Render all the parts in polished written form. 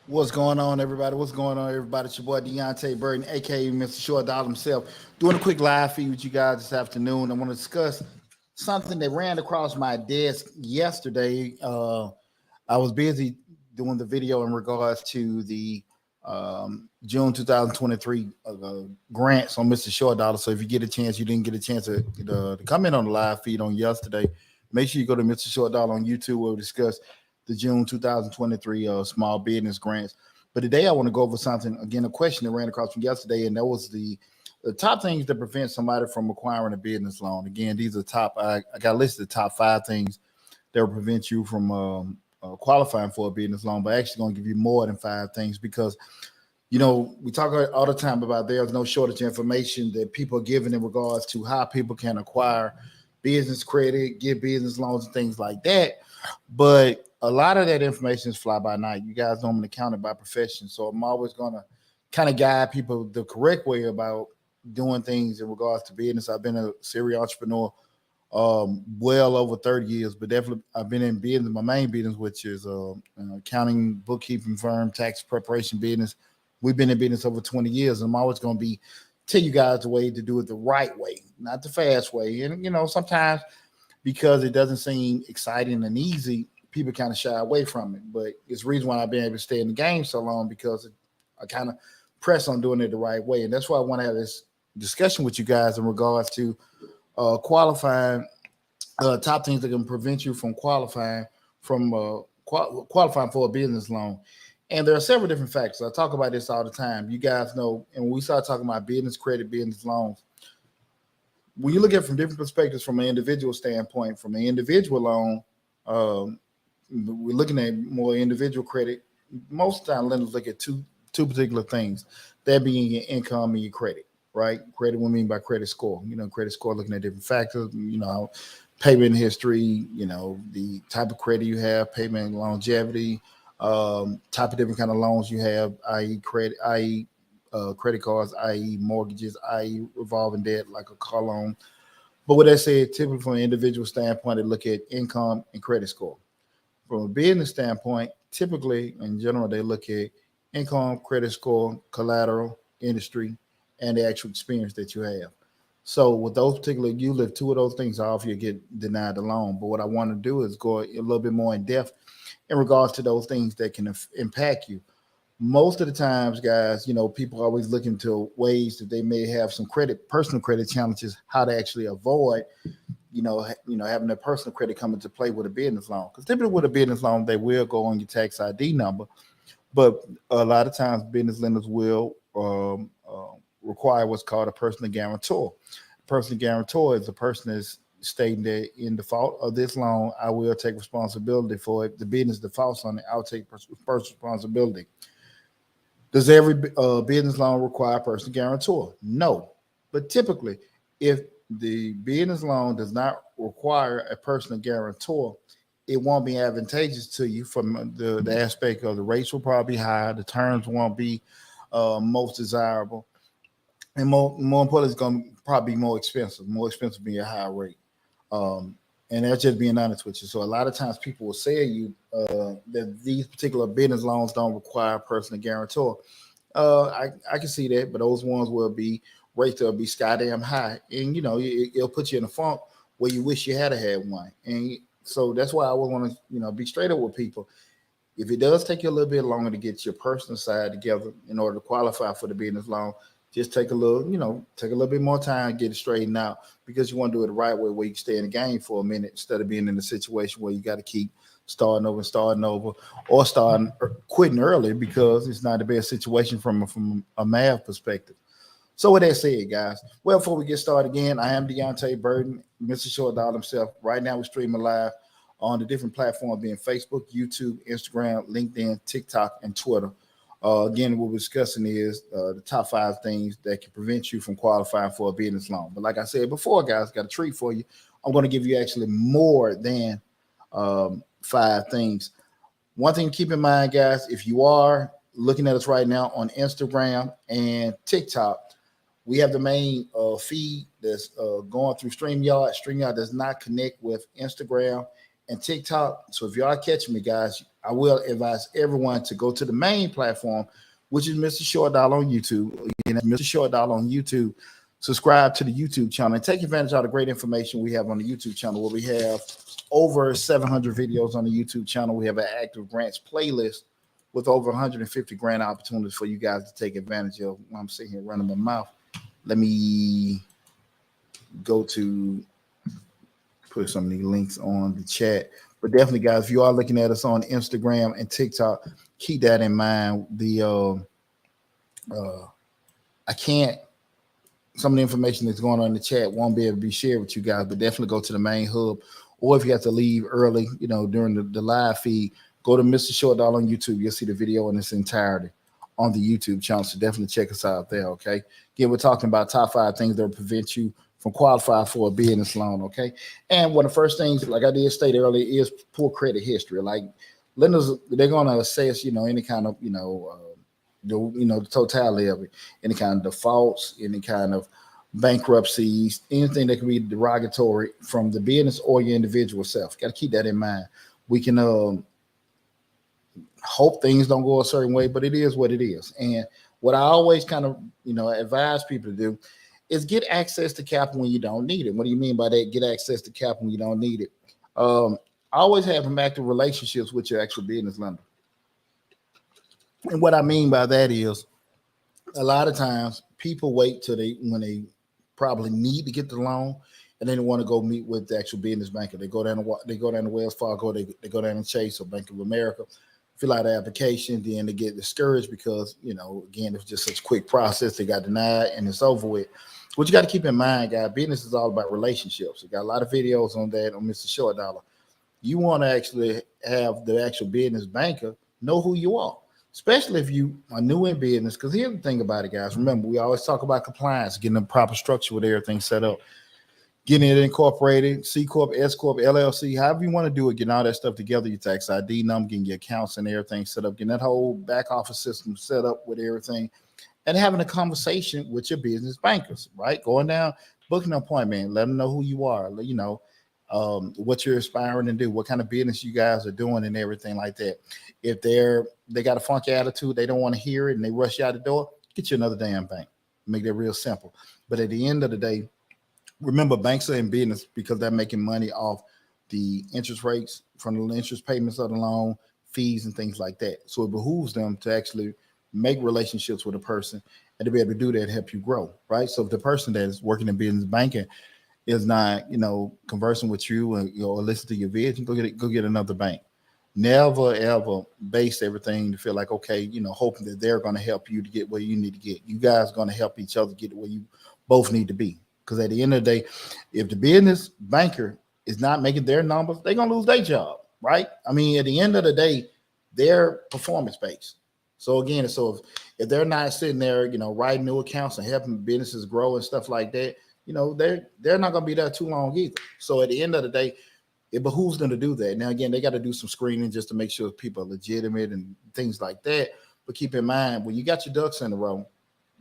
What's going on, everybody? What's going on, everybody? It's your boy Deonte Burden, aka Mr. Short Dollar himself, doing a quick live feed with you guys this afternoon. I want to discuss something that ran across my desk yesterday. I was busy doing the video in regards to the June 2023 grants on Mr. Short Dollar. So if you get a chance, you didn't get a chance to comment on the live feed on yesterday, make sure you go to Mr. Short Dollar on YouTube. We'll discuss the June 2023 small business grants. But today I want to go over something, again, a question that ran across from yesterday, and that was the top things that prevent somebody from acquiring a business loan. Again, these are I got listed the top 5 things that will prevent you from qualifying for a business loan, but actually going to give you more than 5 things because, you know, we talk all the time about there's no shortage of information that people are giving in regards to how people can acquire business credit, get business loans and things like that. But a lot of that information is fly by night. You guys know I'm an accountant by profession, so I'm always going to kind of guide people the correct way about doing things in regards to business. I've been a serial entrepreneur well over 30 years, but definitely I've been in business, my main business, which is an accounting, bookkeeping firm, tax preparation business. We've been in business over 20 years, and I'm always going to be tell you guys the way to do it the right way, not the fast way. And, you know, sometimes because it doesn't seem exciting and easy, people kind of shy away from it. But it's the reason why I've been able to stay in the game so long, because I kind of press on doing it the right way. And that's why I want to have this discussion with you guys in regards to qualifying, top things that can prevent you from qualifying qualifying for a business loan. And there are several different factors. I talk about this all the time. You guys know, and when we start talking about business credit, business loans, when you look at it from different perspectives, from an individual standpoint, from an individual loan, we're looking at more individual credit. Most of the time, lenders look at two particular things, that being your income and your credit, right? Credit, we mean by credit score. You know, credit score looking at different factors, you know, payment history, you know, the type of credit you have, payment longevity, type of different kind of loans you have, i.e. credit, i.e. Credit cards, i.e. mortgages, i.e. revolving debt like a car loan. But with that said, typically from an individual standpoint, they look at income and credit score. From a business standpoint, typically in general, they look at income, credit score, collateral, industry, and the actual experience that you have. So with those particular, you live 2 of those things off, you get denied the loan. But what I want to do is go a little bit more in depth in regards to those things that can impact you. Most of the times, guys, you know, people are always looking to ways that they may have some personal credit challenges, how to actually avoid, having their personal credit come into play with a business loan. Because typically with a business loan, they will go on your tax ID number, but a lot of times business lenders will require what's called a personal guarantor. personal guarantor is the person that's stating that in default of this loan, I will take responsibility for it. The business defaults on it, I'll take first responsibility. Does every business loan require a personal guarantor? No. But typically, if the business loan does not require a personal guarantor, it won't be advantageous to you from the aspect of the rates will probably be higher, the terms won't be most desirable, and more importantly, it's going to probably be more expensive being a higher rate. Um, and that's just being honest with you. So a lot of times people will say to you that these particular business loans don't require a personal guarantor. I can see that, but those ones will be rates will be sky damn high, and it'll put you in a funk where you wish you had one. And so that's why I would want to be straight up with people. If it does take you a little bit longer to get your personal side together in order to qualify for the business loan, just take a little bit more time, get it straightened out, because you want to do it the right way where you can stay in the game for a minute instead of being in a situation where you got to keep starting over, or starting quitting early because it's not the best situation from a math perspective. So with that said, guys, well, before we get started again, I am Deonte Burden, Mr. Short Dollar himself. Right now we're streaming live on the different platforms being Facebook, YouTube, Instagram, LinkedIn, TikTok, and Twitter. Again, what we're discussing is the top 5 things that can prevent you from qualifying for a business loan. But like I said before, guys, got a treat for you. I'm going to give you actually more than 5 things. One thing to keep in mind, guys, if you are looking at us right now on Instagram and TikTok, we have the main feed that's going through StreamYard. StreamYard does not connect with Instagram and TikTok. So if you are catching me, guys, I will advise everyone to go to the main platform, which is Mr. Short Dollar on YouTube. Again, Mr. Short Dollar on YouTube. Subscribe to the YouTube channel and take advantage of the great information we have on the YouTube channel, where we have over 700 videos on the YouTube channel. We have an active grants playlist with over 150 grant opportunities for you guys to take advantage of. While I'm sitting here running my mouth, let me go to put some of these links on the chat. But definitely, guys, if you are looking at us on Instagram and TikTok, keep that in mind. I can't. Some of the information that's going on in the chat won't be able to be shared with you guys, but definitely go to the main hub. Or if you have to leave early, during the live feed, go to Mr. Short Dollar on YouTube. You'll see the video in its entirety on the YouTube channel. So definitely check us out there, okay? Again, we're talking about top 5 things that will prevent you from qualifying for a business loan, okay? And one of the first things, like I did state earlier, is poor credit history. Like lenders, they're going to assess, any kind of, the totality of it, any kind of defaults, any kind of bankruptcies, anything that can be derogatory from the business or your individual self. Got to keep that in mind. We can hope things don't go a certain way, but it is what it is. And what I always kind of, advise people to do is get access to capital when you don't need it. What do you mean by that? Get access to capital when you don't need it. Always have some active relationships with your actual business lender. And what I mean by that is a lot of times people wait till when they probably need to get the loan, and then they want to go meet with the actual business banker. They go down to Wells Fargo, they go down to Chase or Bank of America, fill out the application, then they get discouraged because, again, it's just such a quick process. They got denied and it's over with. What you got to keep in mind, guys, business is all about relationships. We got a lot of videos on that on Mr. Short Dollar. You want to actually have the actual business banker know who you are, especially if you are new in business. Because here's the thing about it, guys. Remember, we always talk about compliance, getting the proper structure with everything set up, getting it incorporated, C Corp, S Corp, LLC, however you want to do it, getting all that stuff together, your tax ID number, getting your accounts and everything set up, getting that whole back office system set up with everything, and having a conversation with your business bankers, right? Going down, booking an appointment, let them know who you are, what you're aspiring to do, what kind of business you guys are doing and everything like that. If they got a funky attitude, they don't want to hear it and they rush you out the door, get you another damn bank. Make that real simple. But at the end of the day, remember, banks are in business because they're making money off the interest rates from the interest payments of the loan, fees and things like that. So it behooves them to actually make relationships with a person and to be able to do that and help you grow, right? So if the person that is working in business banking is not, conversing with you or listen to your vision, go get another bank. Never ever base everything to feel like, okay, hoping that they're going to help you to get where you need to get. You guys are going to help each other get where you both need to be. Because at the end of the day, if the business banker is not making their numbers, they're gonna lose their job, right? I mean, at the end of the day, they're performance based. So again, if they're not sitting there, writing new accounts and helping businesses grow and stuff like that, they're not gonna be there too long either. So at the end of the day, it behooves them to do that. Now, again, they got to do some screening just to make sure people are legitimate and things like that. But keep in mind, when you got your ducks in a row,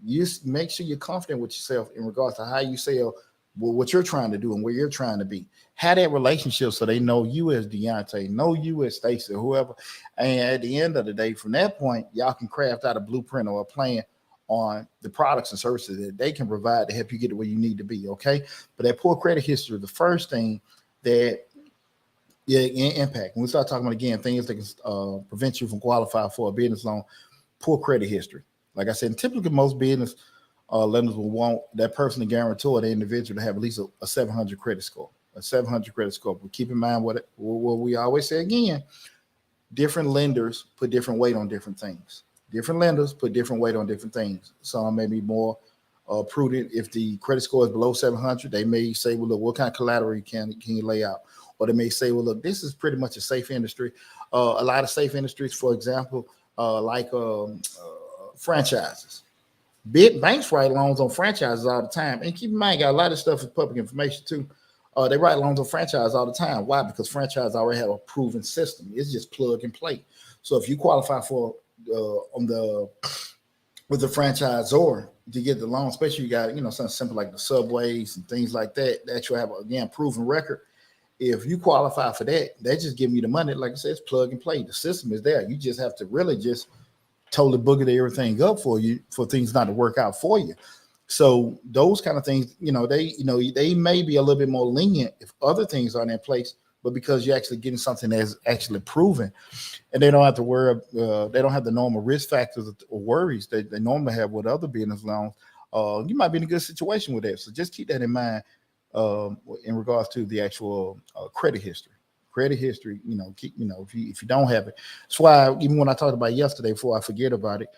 you make sure you're confident with yourself in regards to how you sell, what you're trying to do and where you're trying to be. Have that relationship so they know you as Deonte, know you as Stacy, whoever. And at the end of the day, from that point, y'all can craft out a blueprint or a plan on the products and services that they can provide to help you get to where you need to be, okay? But that poor credit history, the first thing that impact. When we start talking about, again, things that can prevent you from qualifying for a business loan, poor credit history. Like I said, typically most business lenders will want that person to guarantor the individual to have at least a 700 credit score. A 700 credit score. But keep in mind what we always say again, different lenders put different weight on different things. Different lenders put different weight on different things. Some may be more prudent. If the credit score is below 700, they may say, well, look, what kind of collateral can you lay out? Or they may say, well, look, this is pretty much a safe industry. A lot of safe industries, for example, like franchises. Big banks write loans on franchises all the time. And keep in mind, got a lot of stuff is public information too. They write loans on franchise all the time. Why? Because franchise already have a proven system. It's just plug and play. So if you qualify for with the franchisor to get the loan, especially you got something simple like the subways and things like that, that you have again proven record. If you qualify for that, they just give you the money. Like I said, it's plug and play. The system is there. You just have to really just totally booger everything up for you for things not to work out for you. So those kind of things, they may be a little bit more lenient if other things aren't in place, but because you're actually getting something that's actually proven, and they don't have to worry, they don't have the normal risk factors or worries that they normally have with other business loans. You might be in a good situation with that. So just keep that in mind. In regards to the actual credit history, if you don't have it, that's why even when I talked about yesterday, before I forget about it,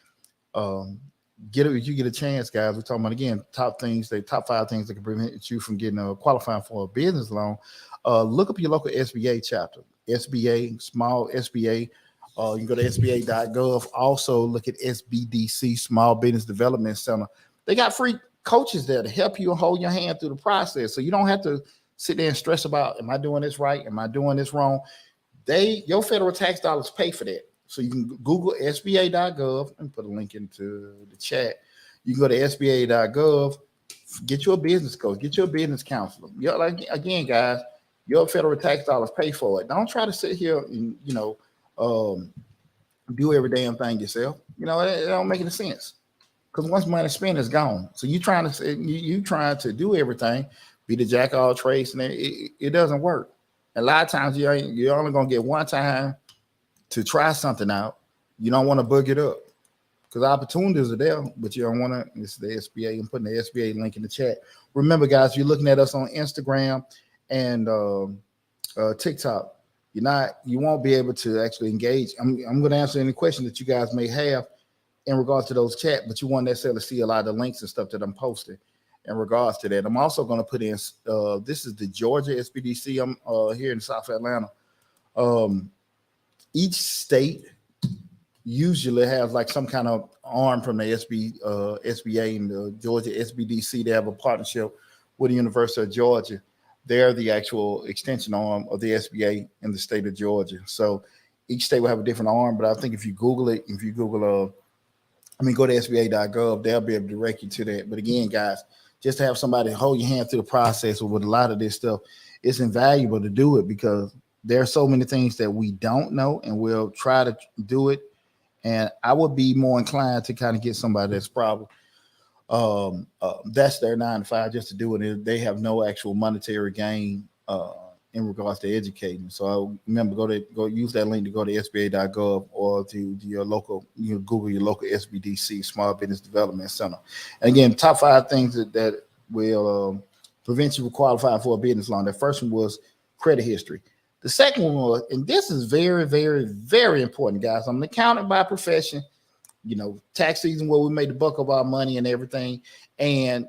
if you get a chance, guys. We're talking about again top 5 things that can prevent you from getting qualifying for a business loan. Look up your local SBA chapter, SBA, small SBA. You can go to SBA.gov. Also look at SBDC, Small Business Development Center. They got free coaches there to help you and hold your hand through the process. So you don't have to sit there and stress about, am I doing this right? Am I doing this wrong? Your federal tax dollars pay for that. So you can Google SBA.gov and put a link into the chat. You can go to SBA.gov, get your business coach, get your business counselor. Again, guys, your federal tax dollars pay for it. Don't try to sit here and, do every damn thing yourself. It don't make any sense. Because once money spent, it's gone. So you trying to do everything, be the jack of all trades, and it doesn't work. A lot of times you're only gonna get one time to try something out. You don't want to bug it up because opportunities are there, but you don't want to. It's the SBA. I'm putting the SBA link in the chat. Remember, guys, if you're looking at us on Instagram and TikTok, you won't be able to actually engage. I'm going to answer any question that you guys may have in regards to those chat, but you won't necessarily see a lot of the links and stuff that I'm posting in regards to that. I'm also going to put in, this is the Georgia SBDC. I'm here in South Atlanta. Each state usually has like some kind of arm from the SBA and the Georgia SBDC. They have a partnership with the University of Georgia. They're the actual extension arm of the SBA in the state of Georgia. So each state will have a different arm, but I think if you Google it, go to SBA.gov, they'll be able to direct you to that. But again, guys, just to have somebody hold your hand through the process with a lot of this stuff, it's invaluable to do it because there are so many things that we don't know, and we'll try to do it. And I would be more inclined to kind of get somebody that's probably that's their 9 to 5 just to do it. They have no actual monetary gain in regards to educating. So remember, go use that link to go to SBA.gov or to your local, Google your local SBDC, Small Business Development Center. And again, top 5 things that will prevent you from qualifying for a business loan. The first one was credit history. The second one was, and this is very, very, very important, guys. I'm an accountant by profession. Tax season where we made the buck of our money and everything. And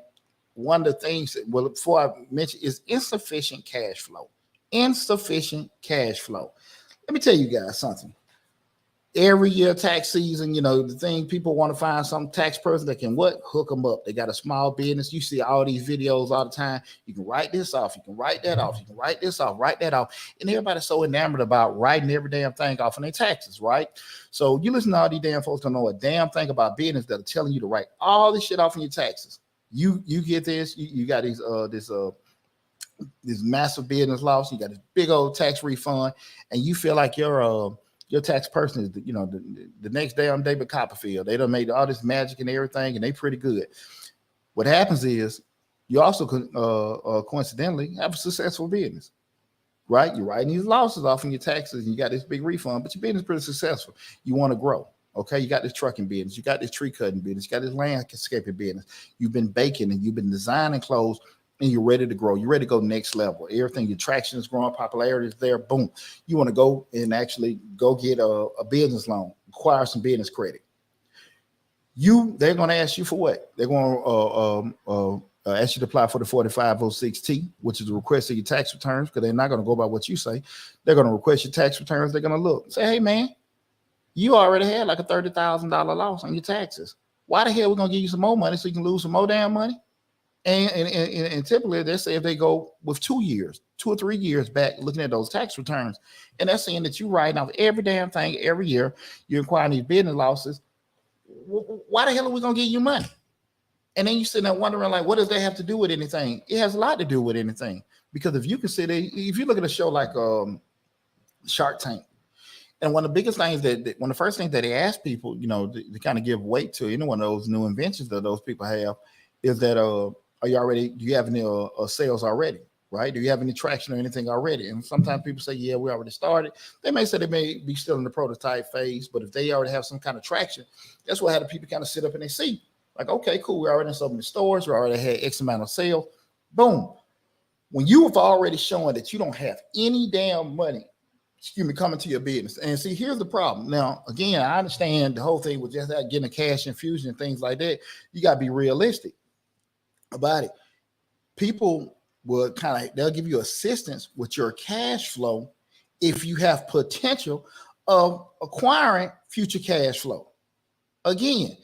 one of the things that, well, before I mention, is insufficient cash flow. Insufficient cash flow. Let me tell you guys something. Every year, tax season, the thing, people want to find some tax person that can hook them up. They got a small business. You see all these videos all the time. You can write this off. You can write that off. You can write this off, write that off. And everybody's so enamored about writing every damn thing off on their taxes, right? So you listen to all these damn folks don't know a damn thing about business that are telling you to write all this shit off on your taxes. You get this. You got this massive business loss. You got this big old tax refund, and you feel like your tax person is, the next day on David Copperfield. They done made all this magic and everything, and they pretty good. What happens is you also coincidentally have a successful business, right? You're writing these losses off in your taxes, and you got this big refund, but your business is pretty successful. You want to grow. Okay, you got this trucking business, you got this tree cutting business, you got this landscaping business. You've been baking and you've been designing clothes, and you're ready to grow. You're ready to go next level. Everything, your traction is growing, popularity is there. Boom. You want to go and actually go get a business loan, acquire some business credit. They're going to ask you for what? They're going to ask you to apply for the 4506T, which is a request of your tax returns, because they're not going to go by what you say. They're going to request your tax returns. They're going to look, say, hey, man, you already had like a $30,000 loss on your taxes. Why the hell are we going to give you some more money so you can lose some more damn money? And typically they say if they go with 2 or 3 years back looking at those tax returns, and they're saying that you write off every damn thing every year, you're acquiring these business losses. Why the hell are we gonna give you money? And then you sitting there wondering, like, what does that have to do with anything? It has a lot to do with anything, because if you consider, if you look at a show like Shark Tank, and one of the biggest things one of the first things that they ask people, to kind of give weight to, one of those new inventions that those people have, is that do you have any sales already, right? Do you have any traction or anything already? And sometimes people say, yeah, we already started. They may say they may be still in the prototype phase, but if they already have some kind of traction, that's what had the people kind of sit up in their seat. Like, okay, cool. We already in so many stores. We already had X amount of sales. Boom. When you have already shown that you don't have any damn money, coming to your business. And see, here's the problem. Now, again, I understand the whole thing with just getting a cash infusion and things like that. You got to be realistic about it. People will they'll give you assistance with your cash flow if you have potential of acquiring future cash flow. Again,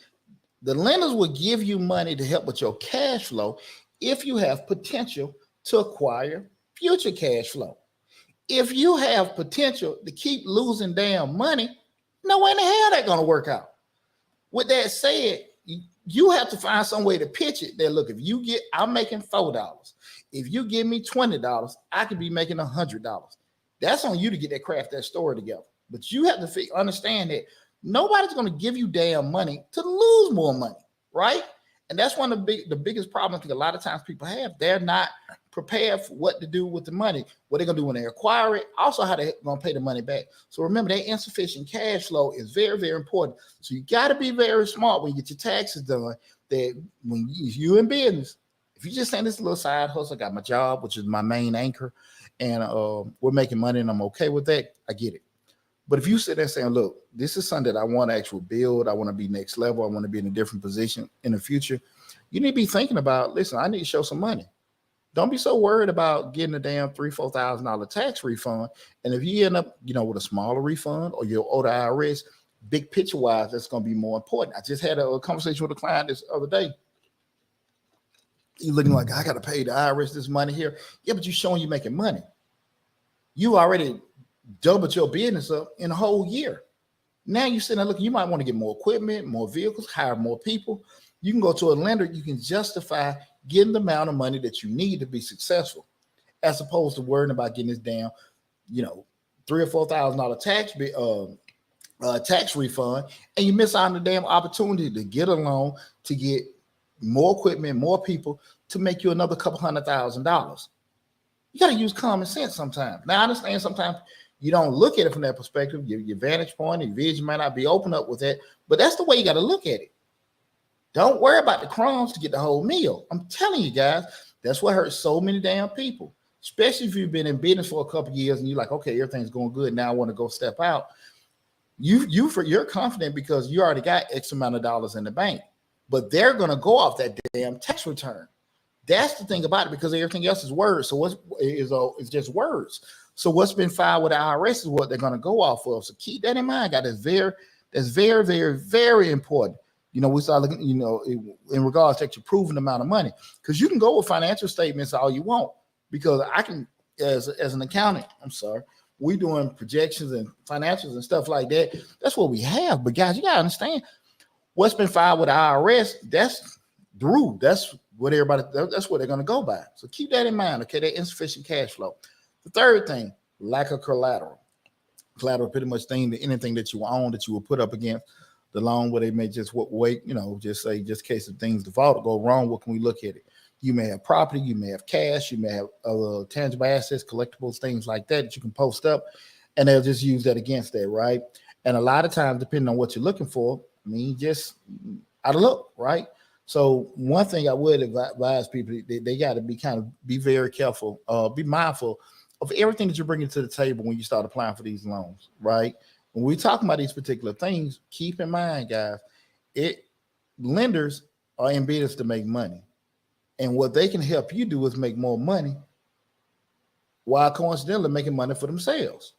the lenders will give you money to help with your cash flow if you have potential to acquire future cash flow. If you have potential to keep losing damn money, no way in the hell that's going to work out. With that said, you have to find some way to pitch it that, look, I'm making $4. If you give me $20, I could be making $100. That's on you to get that story together. But you have to understand that nobody's going to give you damn money to lose more money, right? And that's one of the biggest problems that a lot of times people have. They're not prepared for what to do with the money, what they're going to do when they acquire it, also how they're going to pay the money back. So remember, that insufficient cash flow is very, very important. So you got to be very smart when you get your taxes done, that when you're in business, if you just saying this little side hustle, I got my job, which is my main anchor, and we're making money and I'm okay with that, I get it. But if you sit there saying, look, this is something that I want to actually build, I want to be next level, I want to be in a different position in the future, you need to be thinking about, listen, I need to show some money. Don't be so worried about getting a damn $3,000-$4,000 tax refund. And if you end up, with a smaller refund or you're owed the IRS, big picture wise, that's going to be more important. I just had a conversation with a client this other day. You're looking like, I got to pay the IRS this money here. Yeah, but you're showing you're making money. You already doubled your business up in a whole year. Now you're sitting there looking, you might want to get more equipment, more vehicles, hire more people. You can go to a lender, you can justify getting the amount of money that you need to be successful, as opposed to worrying about getting this damn, $3,000 or $4,000 tax refund, and you miss out on the damn opportunity to get a loan, to get more equipment, more people, to make you another couple $100,000. You got to use common sense sometimes. Now, I understand sometimes you don't look at it from that perspective. Your vantage point and vision might not be open up with that, but that's the way you got to look at it. Don't worry about the crumbs to get the whole meal. I'm telling you guys, that's what hurts so many damn people, especially if you've been in business for a couple of years and you're like, okay, everything's going good. Now I want to go step out. You're confident because you already got X amount of dollars in the bank, but they're going to go off that damn tax return. That's the thing about it, because everything else is words. So what's is just words. So what's been filed with the IRS is what they're going to go off of. So keep that in mind, guys. That's very, very, very important. We start looking, in regards to your proven amount of money, because you can go with financial statements all you want, because I can, as an accountant, we doing projections and financials and stuff like that. That's what we have. But guys, you gotta understand what's been filed with the IRS. That's the rule. That's what that's what they're gonna go by. So keep that in mind. Okay, that insufficient cash flow. The third thing, lack of collateral. Collateral, pretty much anything that you own that you will put up against the loan, where they may just wait, just say, just in case of things default or go wrong, what can we look at it? You may have property, you may have cash, you may have tangible assets, collectibles, things like that you can post up, and they'll just use that against that, right? And a lot of times, depending on what you're looking for, just out of luck, right? So one thing I would advise people, they got to be very careful, be mindful of everything that you're bringing to the table when you start applying for these loans, right? When we talk about these particular things, keep in mind, guys, lenders are in business to make money. And what they can help you do is make more money, while coincidentally making money for themselves.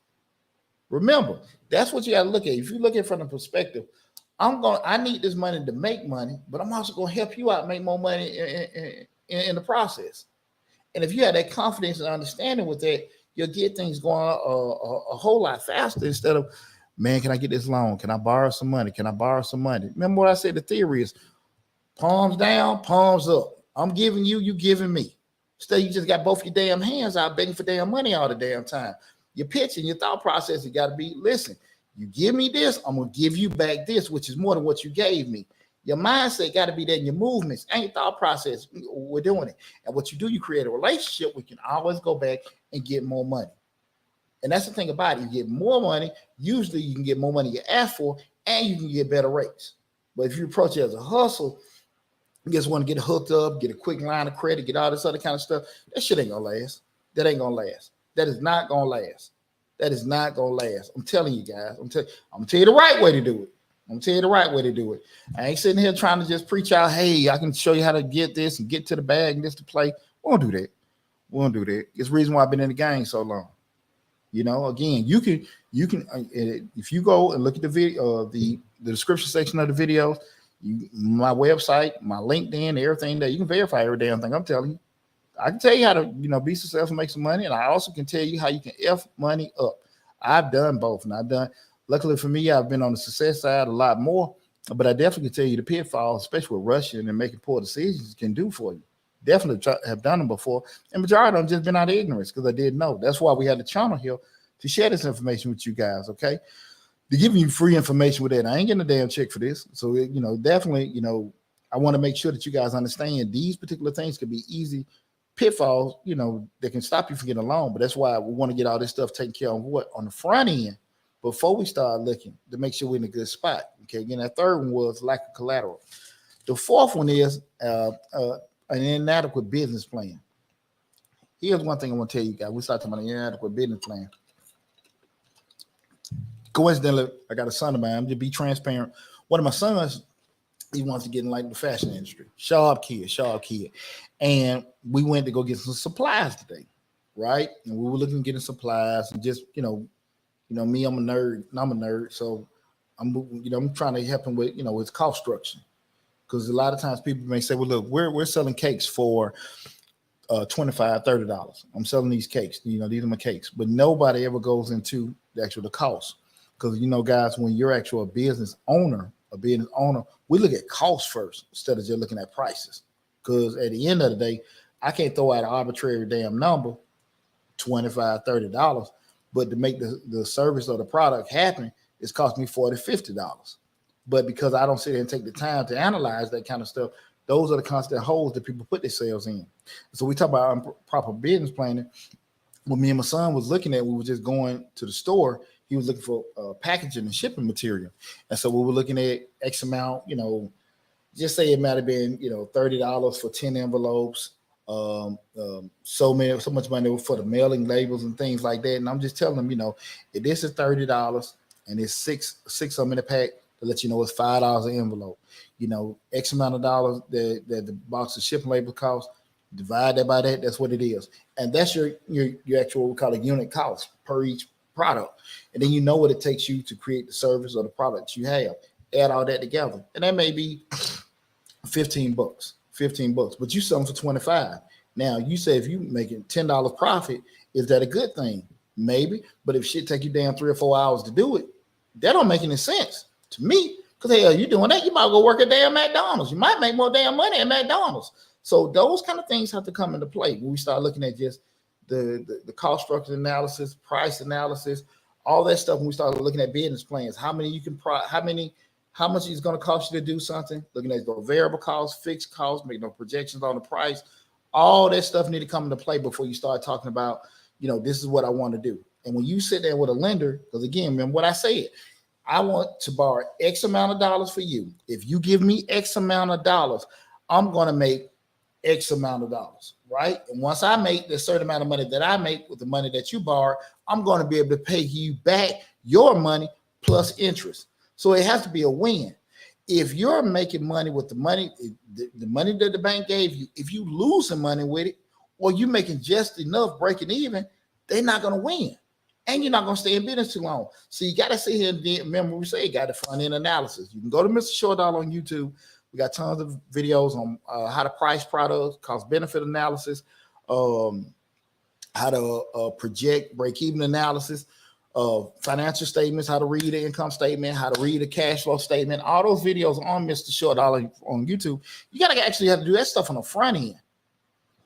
Remember, that's what you got to look at. If you look at it from the perspective, I need this money to make money, but I'm also going to help you out make more money in the process. And if you have that confidence and understanding with that, you'll get things going a whole lot faster, instead of, man, can I get this loan? Can I borrow some money? Can I borrow some money? Remember what I said, the theory is palms down, palms up. I'm giving you, you giving me. Instead, you just got both your damn hands out begging for damn money all the damn time. Your pitch and your thought process, you got to be, listen, you give me this, I'm going to give you back this, which is more than what you gave me. Your mindset got to be there in your movements and your thought process. We're doing it. And what you do, you create a relationship. We can always go back and get more money. And that's the thing about it. You get more money. Usually you can get more money you ask for, and you can get better rates. But if you approach it as a hustle, you just want to get hooked up, get a quick line of credit, get all this other kind of stuff, that shit ain't going to last. That ain't going to last. That is not going to last. That is not going to last. I'm telling you guys. I'm going to tell you the right way to do it. I'm going to tell you the right way to do it. I ain't sitting here trying to just preach out, hey, I can show you how to get this and get to the bag and just to play. We won't do that. We won't do that. It's the reason why I've been in the game so long. Again, you can if you go and look at the video, the description section of the videos, my website, my LinkedIn, everything there, you can verify every damn thing I'm telling you. I can tell you how to, be successful and make some money. And I also can tell you how you can F money up. I've done both. And luckily for me, I've been on the success side a lot more, but I definitely can tell you the pitfalls, especially with rushing and making poor decisions, can do for you. Definitely have done them before. And majority of them just been out of ignorance, because I didn't know. That's why we had the channel here to share this information with you guys. Okay. To give you free information with that. I ain't getting a damn check for this. So, definitely, I want to make sure that you guys understand these particular things can be easy pitfalls, that can stop you from getting a loan. But that's why we want to get all this stuff taken care of on the front end before we start looking, to make sure we're in a good spot. Okay. Again, that third one was lack of collateral. The fourth one is an inadequate business plan. Here's one thing I want to tell you guys. We start talking about an inadequate business plan. Coincidentally, I got a son of mine. I'm just be transparent. One of my sons, he wants to get in like the fashion industry. Sharp kid. And we went to go get some supplies today, right? And we were looking at getting supplies, and just, me, I'm a nerd. So I'm trying to help him with, his cost structure. Because a lot of times people may say, well, look, we're selling cakes for $25, $30. I'm selling these cakes. These are my cakes. But nobody ever goes into the cost. Because, guys, when you're actually a business owner, we look at cost first instead of just looking at prices. Because at the end of the day, I can't throw out an arbitrary damn number, $25, $30. But to make the service or the product happen, it's cost me $40, $50. But because I don't sit there and take the time to analyze that kind of stuff, those are the constant holes that people put themselves in. So we talk about improper business planning. When me and my son was looking at, we were just going to the store. He was looking for packaging and shipping material. And so we were looking at X amount, just say it might have been, $30 for 10 envelopes, so much money for the mailing labels and things like that. And I'm just telling them, if this is $30 and it's six of them in a pack, to let you know it's $5 an envelope. X amount of dollars that the box of shipping label costs. Divide that by that. That's what it is, and that's your actual what we call a unit cost per each product. And then you know what it takes you to create the service or the product you have. Add all that together, and that may be $15. $15, but you sell them for 25. Now you say if you making $10 profit, is that a good thing? Maybe, but if shit take you down 3 or 4 hours to do it, that don't make any sense to me. Because hell, you doing that, you might go work at damn McDonald's. You might make more damn money at McDonald's. So those kind of things have to come into play when we start looking at just the cost structure analysis, price analysis, all that stuff. When we start looking at business plans, how much is going to cost you to do something? Looking at the variable costs, fixed costs, making no projections on the price. All that stuff need to come into play before you start talking about, this is what I want to do. And when you sit there with a lender, because again, remember what I said, I want to borrow X amount of dollars for you. If you give me X amount of dollars, I'm going to make X amount of dollars, right? And once I make the certain amount of money that I make with the money that you borrow, I'm going to be able to pay you back your money plus interest. So it has to be a win. If you're making money with the money that the bank gave you, if you losing money with it, or you making just enough breaking even, they're not going to win. And you're not going to stay in business too long. So you got to sit here and remember we say you got the front end analysis. You can go to Mr. Short Dollar on YouTube. We got tons of videos on how to price products, cost benefit analysis, how to project break-even analysis, financial statements, how to read the income statement, how to read a cash flow statement. All those videos on Mr. Short Dollar on YouTube. You got to actually have to do that stuff on the front end.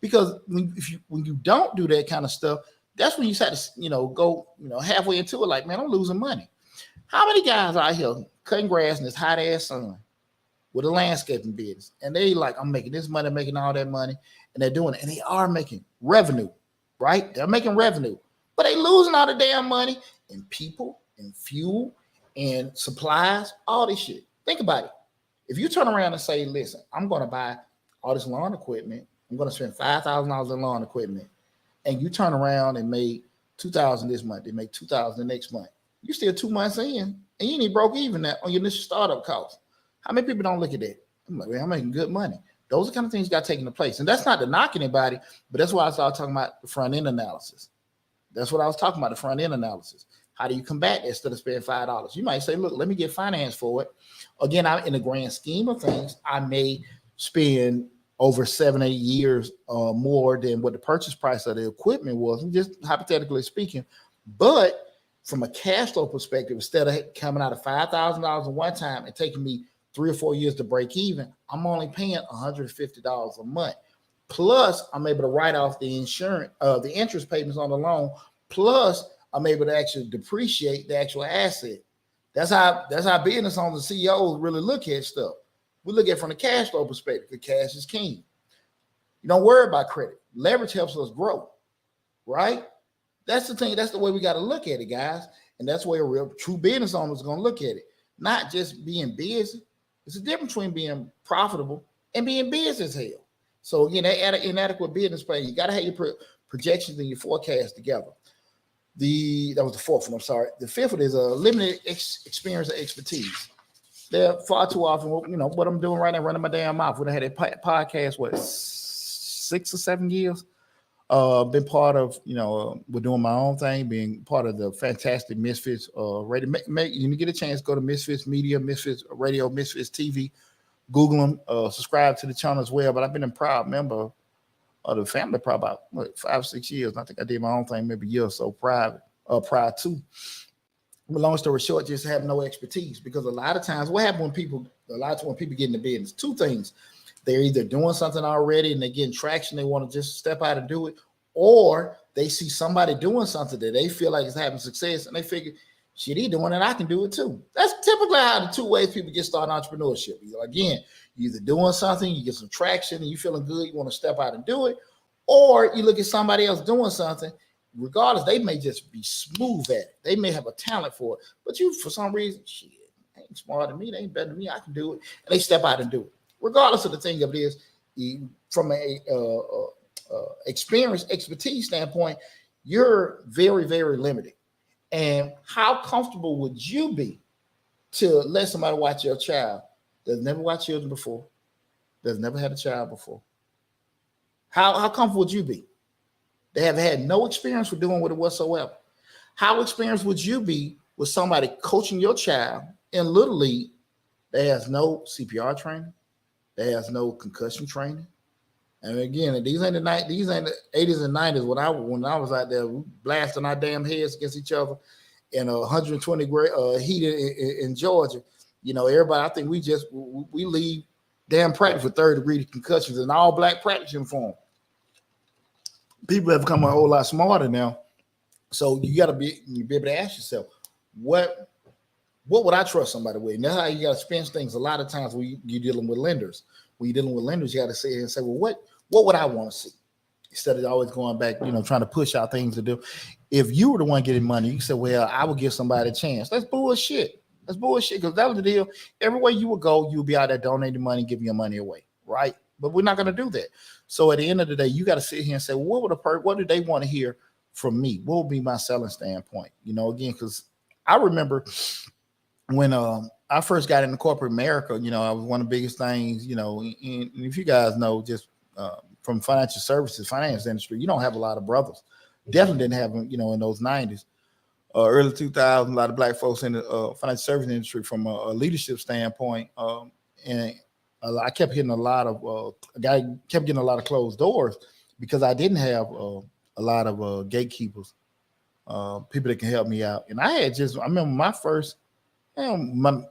Because when you don't do that kind of stuff, that's when you start to, go, halfway into it, like, man, I'm losing money. How many guys out here cutting grass in this hot ass sun with a landscaping business, and they like, I'm making this money, making all that money, and they're doing it, and they are making revenue, right? They're making revenue, but they losing all the damn money in people and fuel and supplies, all this shit. Think about it. If you turn around and say, listen, I'm going to buy all this lawn equipment, I'm going to spend $5,000 in lawn equipment, and you turn around and make $2,000 this month, they make $2,000 the next month. You still 2 months in, and you ain't broke even that on your initial startup cost. How many people don't look at that? I'm like, man, I'm making good money. Those are the kind of things got taken into place. And that's not to knock anybody, but that's why I started talking about the front end analysis. That's what I was talking about, the front end analysis. How do you combat that instead of spending $5? You might say, look, let me get finance for it. Again, in the grand scheme of things, I may spend over 7-8 years more than what the purchase price of the equipment was, just hypothetically speaking. But from a cash flow perspective, instead of coming out of $5,000 at one time and taking me 3 or 4 years to break even, I'm only paying $150 a month. Plus, I'm able to write off the insurance, the interest payments on the loan. Plus, I'm able to actually depreciate the actual asset. That's how business owners and CEOs really look at stuff. We look at it from the cash flow perspective, because cash is king. You don't worry about credit. Leverage helps us grow, right? That's the thing. That's the way we got to look at it, guys. And that's where a real true business owner is going to look at it. Not just being busy. It's a difference between being profitable and being busy as hell. So again, that inadequate business plan, you got to have your projections and your forecast together. That was the fourth one. I'm sorry. The fifth one is a limited experience or expertise. They're far too often, what I'm doing right now, running my damn mouth. When I had a podcast, 6 or 7 years? Been part of, we're doing my own thing, being part of the fantastic Misfits radio. You get a chance, go to Misfits Media, Misfits Radio, Misfits TV, Google them, subscribe to the channel as well. But I've been a proud member of the family probably about 5 or 6 years. I think I did my own thing maybe a year or so prior to. But long story short, just have no expertise, because a lot of times what happens when people get into business, two things. They're either doing something already and they're getting traction, they want to just step out and do it, or they see somebody doing something that they feel like is having success and they figure, shit, he doing it, I can do it too. That's typically how the two ways people get started in entrepreneurship. Again, you're either doing something, you get some traction and you feeling good, you want to step out and do it, or you look at somebody else doing something. Regardless, they may just be smooth at it. They may have a talent for it, but you, for some reason, shit, they ain't smarter than me, they ain't better than me, I can do it. And they step out and do it. Regardless of the thing of it is, from a expertise standpoint, you're very, very limited. And how comfortable would you be to let somebody watch your child that's never watched children before, that's never had a child before, How comfortable would you be? They have had no experience with doing with it whatsoever. How experienced would you be with somebody coaching your child in Little League that has no CPR training, that has no concussion training? And again, these ain't the 80s and 90s when I was out there blasting our damn heads against each other in 120 heat in Georgia. You know, everybody, I think we leave damn practice with 30-degree concussions in all black practice uniform. People have become a whole lot smarter now. So you got to be able to ask yourself, what would I trust somebody with? And that's how you got to spend things. A lot of times when you're dealing with lenders, you got to sit here and say, well, what would I want to see? Instead of always going back, trying to push out things to do. If you were the one getting money, you say, well, I would give somebody a chance. That's bullshit. That's bullshit, because that was the deal. Everywhere you would go, you would be out there donating money, giving your money away, right? But we're not going to do that. So at the end of the day, you got to sit here and say, well, what do they want to hear from me? What would be my selling standpoint? Again, because I remember when I first got into corporate America, I was one of the biggest things, and if you guys know, just from financial services, finance industry, you don't have a lot of brothers. Definitely didn't have them, in those 90s. Early 2000s, a lot of black folks in the financial service industry from a leadership standpoint. And I kept getting a lot of closed doors because I didn't have a lot of gatekeepers, people that can help me out. And I remember my first, my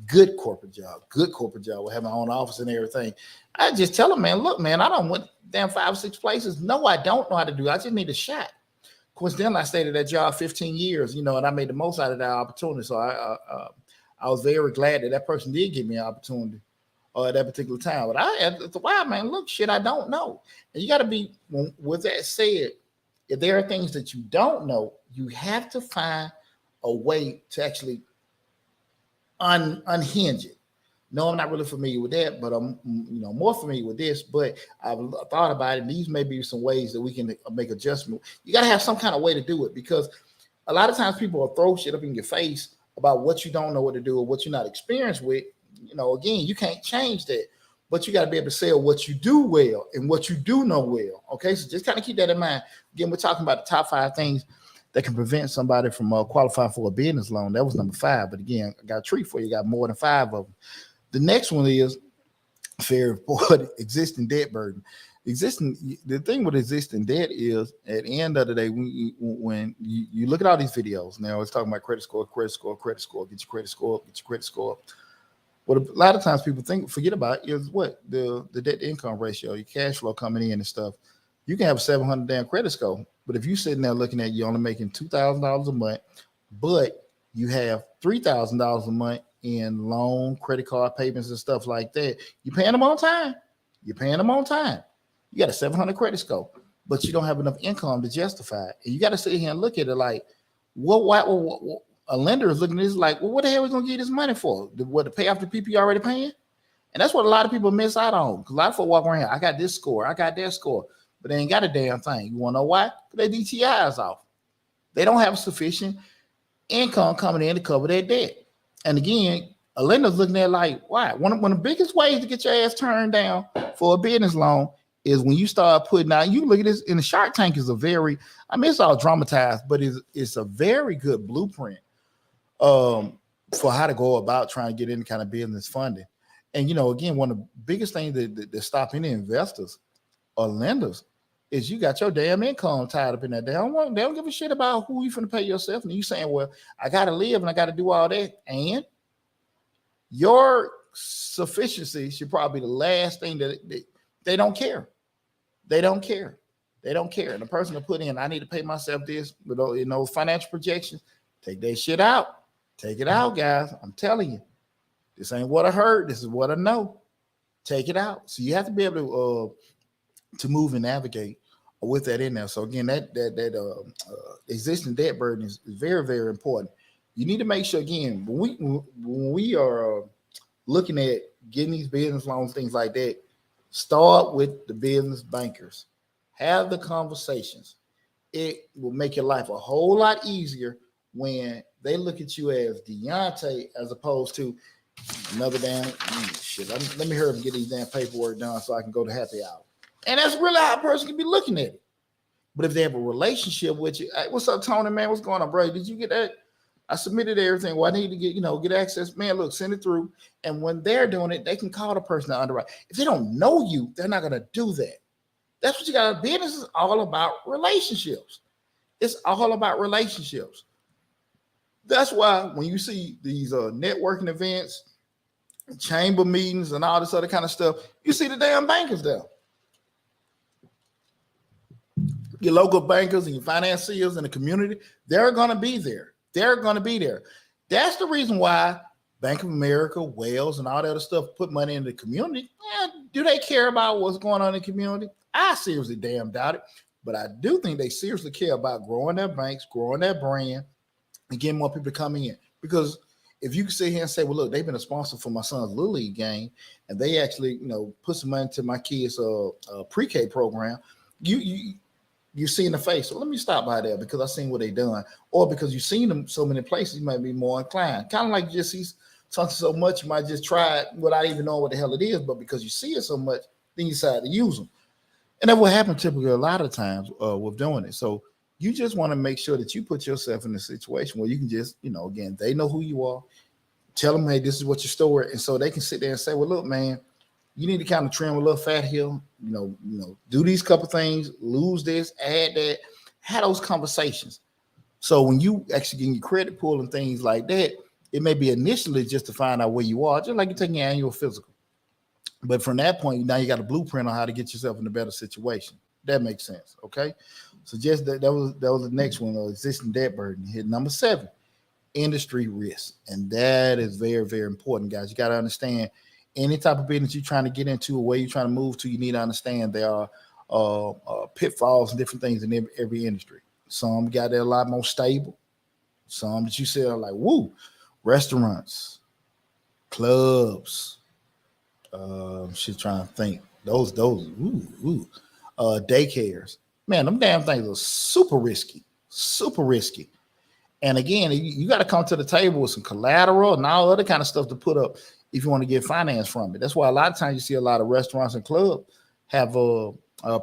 good corporate job with having my own office and everything. I just tell them, man, look, man, I don't went damn 5 or 6 places. No, I don't know how to do it. I just need a shot. Coincidentally, I stayed at that job 15 years, and I made the most out of that opportunity. So I was very glad that person did give me an opportunity at that particular time. But wow, man, look, shit, I don't know. And you got to be, with that said, if there are things that you don't know, you have to find a way to actually unhinge it. No, I'm not really familiar with that, but I'm more familiar with this. But I've thought about it, and these may be some ways that we can make adjustment. You got to have some kind of way to do it, because a lot of times people will throw shit up in your face about what you don't know what to do or what you're not experienced with. Again, you can't change that, but you got to be able to sell what you do well and what you do know well. Okay, so just kind of keep that in mind. Again, we're talking about the top 5 things that can prevent somebody from qualifying for a business loan. That was number 5. But again, I got a treat for you. Got more than 5 of them. The next one is very important: existing debt burden. The thing with existing debt is, at the end of the day, when you look at all these videos, now it's talking about credit score, get your credit score. What a lot of times people forget about is what the debt to income ratio, your cash flow coming in and stuff. You can have a 700 damn credit score, but if you're sitting there looking at, you're only making $2,000 a month, but you have $3,000 a month in loan, credit card payments and stuff like that, you're paying them on time. You got a 700 credit score, but you don't have enough income to justify it. And you got to sit here and look at it like, what a lender is looking at this like, well, what the hell are we going to get this money for? To pay off the people you're already paying? And that's what a lot of people miss out on. Because a lot of folks walk around here, I got this score, I got that score, but they ain't got a damn thing. You want to know why? Because their DTI is off. They don't have sufficient income coming in to cover their debt. And again, a lender's looking at it like, why? One of the biggest ways to get your ass turned down for a business loan is when you start putting out, you look at this, and the Shark Tank is it's all dramatized, but it's a very good blueprint for how to go about trying to get any kind of business funding. And, again, one of the biggest things that stop any investors or lenders is you got your damn income tied up in that. They don't give a shit about who you finna pay yourself. And you saying, well, I got to live and I got to do all that. And your sufficiency should probably be the last thing that they don't care. They don't care. And the person to put in, I need to pay myself this, with those financial projections, take that shit out. Take it out, guys. I'm telling you, this ain't what I heard. This is what I know. Take it out. So you have to be able to move and navigate with that in there. So again, that existing debt burden is very, very important. You need to make sure, again, when we are looking at getting these business loans, things like that, start with the business bankers. Have the conversations. It will make your life a whole lot easier when they look at you as Deonte as opposed to another damn shit. Let me hurry up and get these damn paperwork done so I can go to happy hour. And that's really how a person can be looking at it. But if they have a relationship with you, hey, what's up, Tony, man? What's going on, bro? Did you get that? I submitted everything. Well, I need to get access. Man, look, send it through. And when they're doing it, they can call the person to underwrite. If they don't know you, they're not going to do that. That's what you got. Business is all about relationships. It's all about relationships. That's why when you see these networking events, chamber meetings, and all this other kind of stuff, you see the damn bankers there. Your local bankers and your financiers in the community, they're going to be there. They're going to be there. That's the reason why Bank of America, Wells, and all that other stuff put money in the community. Do they care about what's going on in the community? I seriously damn doubt it. But I do think they seriously care about growing their banks, growing their brand, and getting more people coming in. Because if you can sit here and say, well, look, they've been a sponsor for my son's Little League game, and they actually, put some money into my kids' pre-K program, you see in the face. So let me stop by there because I've seen what they've done, or because you've seen them so many places, you might be more inclined. Kind of like you just see something so much, you might just try it without even knowing what the hell it is. But because you see it so much, then you decide to use them. And that will happen typically a lot of times with doing it. So you just want to make sure that you put yourself in a situation where you can just, again, they know who you are. Tell them, hey, this is what your story. And so they can sit there and say, well, look, man, you need to kind of trim a little fat here, do these couple things, lose this, add that, have those conversations. So when you actually get your credit pull and things like that, it may be initially just to find out where you are, just like you're taking your annual physical. But from that point, now you got a blueprint on how to get yourself in a better situation. That makes sense. Okay. So just that was the next one, existing debt burden. Hit number 7, industry risk. And that is very, very important, guys. You got to understand any type of business you're trying to get into or where you're trying to move to, you need to understand there are pitfalls and different things in every industry. Some got there a lot more stable. Some that you say are like, woo, restaurants, clubs, she's trying to think. Those, daycares. Man, them damn things are super risky. And again, you got to come to the table with some collateral and all other kind of stuff to put up if you want to get finance from it. That's why a lot of times you see a lot of restaurants and clubs have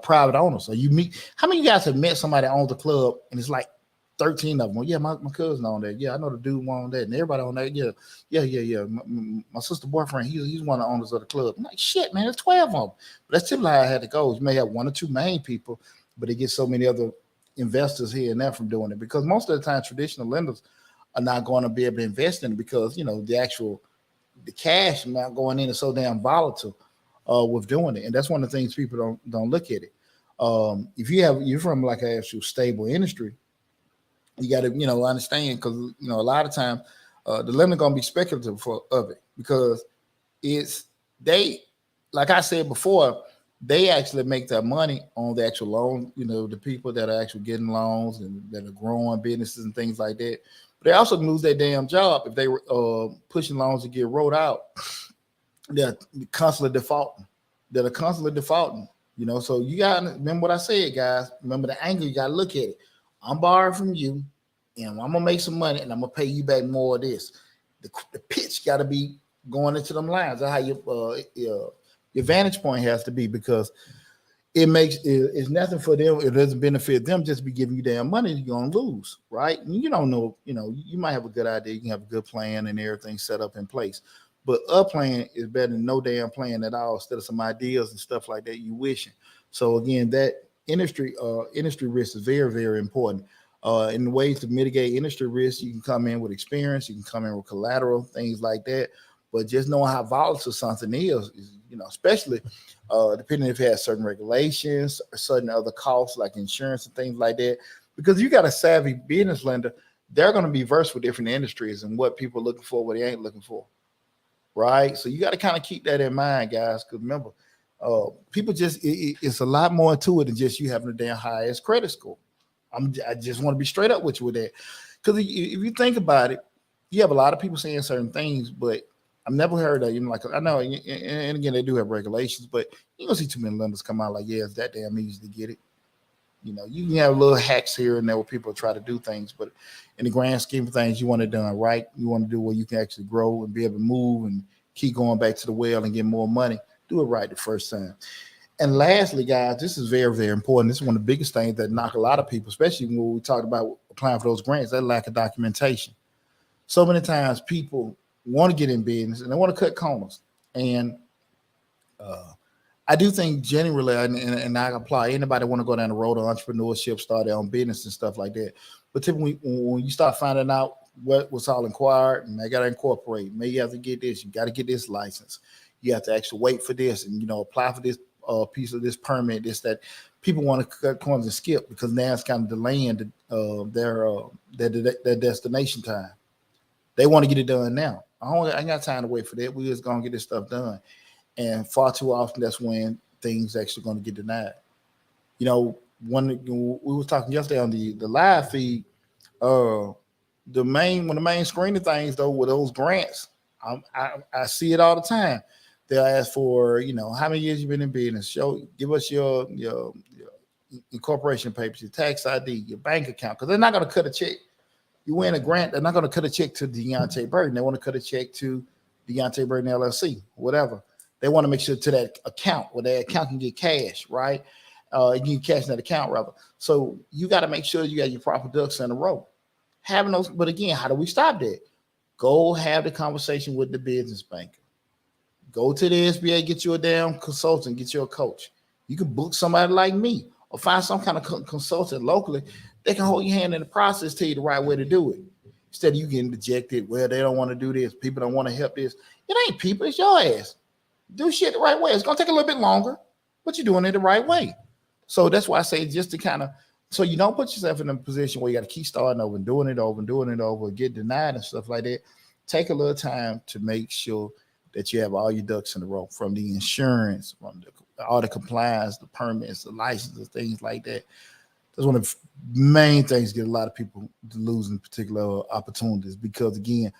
private owners. So you meet, how many of you guys have met somebody that owns a club and it's like 13 of them? Well, yeah, my cousin on that. Yeah, I know the dude on that, and everybody on that. Yeah. My sister's boyfriend, he's one of the owners of the club. I'm like, shit, man, there's 12 of them. But that's typically how I had to go. You may have 1 or 2 main people, but it gets so many other investors here and there from doing it, because most of the time traditional lenders are not going to be able to invest in it because the cash amount going in is so damn volatile with doing it. And that's one of the things people don't look at it. If you're from like an actual stable industry, you got to understand, because a lot of times the lender gonna be speculative of it, because like I said before, they actually make their money on the actual loan, the people that are actually getting loans and that are growing businesses and things like that. But they also lose their damn job if they were pushing loans to get wrote out. They're constantly defaulting. So you got to remember what I said, guys. Remember the angle, you got to look at it. I'm borrowing from you, and I'm going to make some money, and I'm going to pay you back more of this. The pitch got to be going into them lines. That's how your vantage point has to be, because it's nothing for them. It doesn't benefit them just be giving you damn money. You're going to lose, right? And you don't know, you might have a good idea. You can have a good plan and everything set up in place. But a plan is better than no damn plan at all, instead of some ideas and stuff like that you wishing. So again, that industry risk is very, very important. In ways to mitigate industry risk, you can come in with experience, you can come in with collateral, things like that. But just knowing how volatile something is especially depending if it has certain regulations or certain other costs like insurance and things like that. Because you got a savvy business lender, they're going to be versed with different industries and what people are looking for, what they ain't looking for. Right. So you got to kind of keep that in mind, guys. Because remember, people it's a lot more to it than just you having a damn highest credit score. I just want to be straight up with you with that. Because if you think about it, you have a lot of people saying certain things, but I've never heard of, like, I know, and again, they do have regulations, but you don't see too many lenders come out like, yeah, it's that damn easy to get it. You can have little hacks here and there where people try to do things, but in the grand scheme of things, you want it done right. You want to do where you can actually grow and be able to move and keep going back to the well and get more money. Do it right the first time. And lastly, guys, this is very, very important. This is one of the biggest things that knock a lot of people, especially when we talk about applying for those grants, that lack of documentation. So many times people want to get in business and they want to cut corners. And uh, I do think generally, and I apply anybody want to go down the road of entrepreneurship, start their own business and stuff like that. But typically, when you start finding out what's all inquired, and they got to incorporate, maybe you have to get this, you got to get this license, you have to actually wait for this, and apply for this piece of this permit, this that. People want to cut corners and skip because now it's kind of delaying their destination time. They want to get it done now. I ain't got time to wait for that. We just gonna get this stuff done. And far too often, that's when things actually going to get denied. When we was talking yesterday on the live feed, uh, one of the main screening things though with those grants, I see it all the time. They'll ask for how many years you've been in business. Give us your incorporation papers, your tax ID, your bank account, because they're not going to cut a check. You win a grant, they're not going to cut a check to Deonte Burden. They want to cut a check to Deonte Burden LLC, whatever. They want to make sure to that account where that account can get cash, right? You can cash in that account rather. So you got to make sure you got your proper ducks in a row. Having those, but again, how do we stop that? Go have the conversation with the business banker. Go to the SBA, get you a damn consultant, get you a coach. You can book somebody like me or find some kind of consultant locally. They can hold your hand in the process, tell you the right way to do it. Instead of you getting dejected, well, they don't want to do this. People don't want to help this. It ain't people, it's your ass. Do shit the right way. It's going to take a little bit longer, but you're doing it the right way. So that's why I say just to kind of, so you don't put yourself in a position where you got to keep starting over and doing it over, get denied and stuff like that. Take a little time to make sure that you have all your ducks in a row, from the insurance, from all the compliance, the permits, the licenses, things like that. That's one of the main things get a lot of people losing particular opportunities because, again,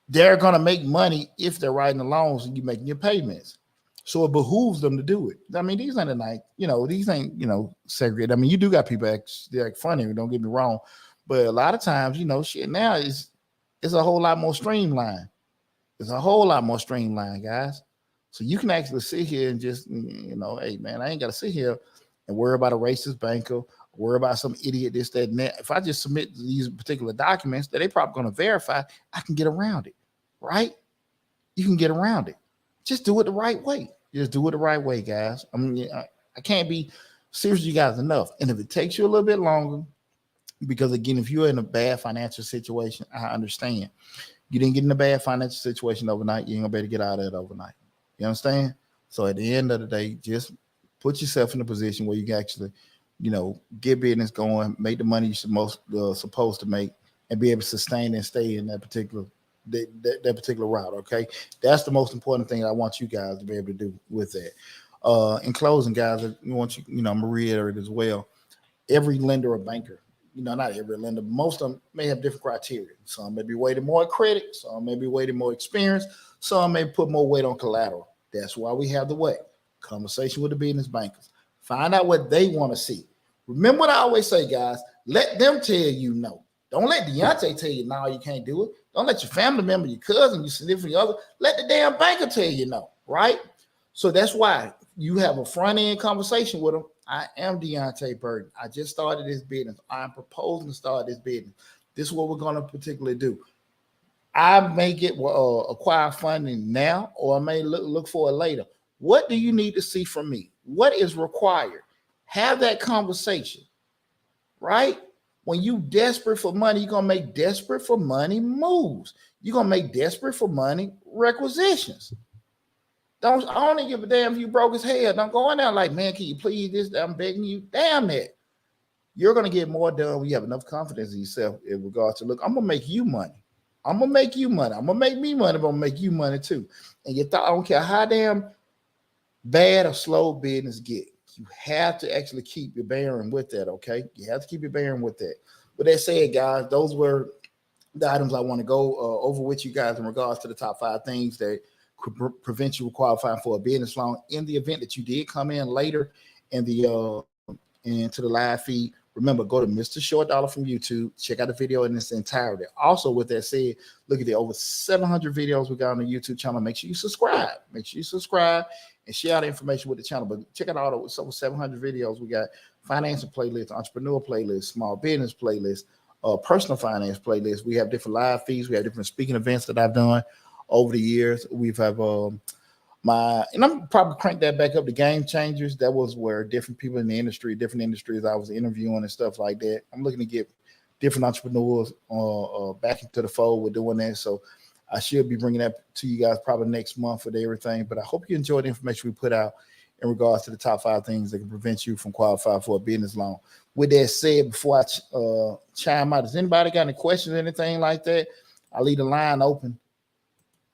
they're going to make money if they're writing the loans and you're making your payments. So it behooves them to do it. I mean, these ain't these ain't, segregated. I mean, you do got people they're funny, don't get me wrong. But a lot of times, shit now it's a whole lot more streamlined. It's a whole lot more streamlined, guys. So you can actually sit here and just, hey, man, I ain't got to sit here and worry about a racist banker, worry about some idiot, this, that, and that. If I just submit these particular documents that they probably going to verify, I can get around it, right? You can get around it. Just do it the right way. Just do it the right way, guys. I mean, I can't be serious with you guys enough. And if it takes you a little bit longer, because, again, if you're in a bad financial situation, I understand. You didn't get in a bad financial situation overnight. You ain't going to be able to get out of it overnight. You understand? So at the end of the day, just put yourself in a position where you can actually, get business going, make the money you're supposed to make, and be able to sustain and stay in that particular route. Okay, that's the most important thing I want you guys to be able to do with that. In closing, guys, I want I'm gonna reiterate as well. Every lender or banker, not every lender, but most of them may have different criteria. Some may be weighted more credit, some may be weighted more experience, some may put more weight on collateral. That's why we have the conversation with the business bankers. Find out what they want to see. Remember what I always say, guys, let them tell you no. Don't let Deonte tell you no, you can't do it. Don't let your family member, your cousin, your significant other, let the damn banker tell you no, right? So that's why you have a front-end conversation with them. I am Deonte Burden. I just started this business. I'm proposing to start this business. This is what we're going to particularly do. I may get acquire funding now, or I may look for it later. What do you need to see from me? What is required? Have that conversation, right? When you desperate for money, you're going to make desperate for money moves. You're going to make desperate for money requisitions. I don't give a damn if you broke his head. Don't go in there like, man, can you please this? I'm begging you. Damn that. You're going to get more done when you have enough confidence in yourself in regards to, look, I'm going to make you money. I'm going to make you money. I'm going to make me money, but I'm going to make you money too. And you thought, I don't care how damn bad or slow business get. You have to actually keep your bearing with that, okay? You have to keep your bearing with that. But that said, guys, those were the items I want to go over with you guys in regards to the top 5 things that could prevent you from qualifying for a business loan in the event that you did come in later in the into the live feed Remember, go to Mr. Short Dollar from YouTube. Check out the video in its entirety. Also, with that said, look at the over 700 videos we got on the YouTube channel. Make sure you subscribe. Make sure you subscribe and share the information with the channel. But check out all the over 700 videos we got: financial playlist, entrepreneur playlist, small business playlist, personal finance playlist. We have different live feeds. We have different speaking events that I've done over the years. We've have and I'm probably crank that back up to Game Changers. That was where different people in the industry, different industries I was interviewing and stuff like that. I'm looking to get different entrepreneurs back into the fold with doing that. So I should be bringing that to you guys probably next month with everything. But I hope you enjoyed the information we put out in regards to the top 5 things that can prevent you from qualifying for a business loan. With that said, before I chime out, does anybody got any questions or anything like that? I'll leave the line open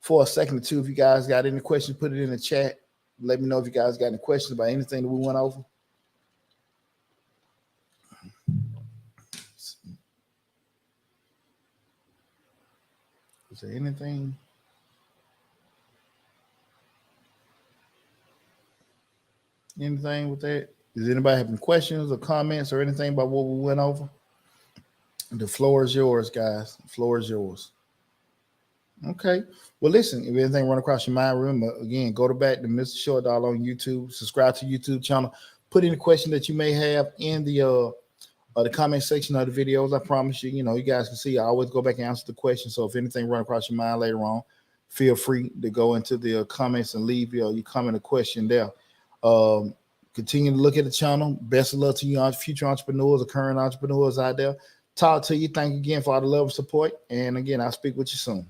for a second or two. If you guys got any questions, put it in the chat. Let me know if you guys got any questions about anything that we went over. Is there anything? Anything with that? Does anybody have any questions or comments or anything about what we went over? The floor is yours, guys. The floor is yours. Okay. Well, listen, if anything run across your mind, remember, again, go back to Mr. Short Dollar on YouTube, subscribe to YouTube channel, put any question that you may have in the comment section of the videos. I promise you, you guys can see I always go back and answer the question. So if anything run across your mind later on, feel free to go into the comments and leave your comment or question there. Continue to look at the channel. Best of luck to you future entrepreneurs or current entrepreneurs out there. Talk to you. Thank you again for all the love and support. And again, I'll speak with you soon.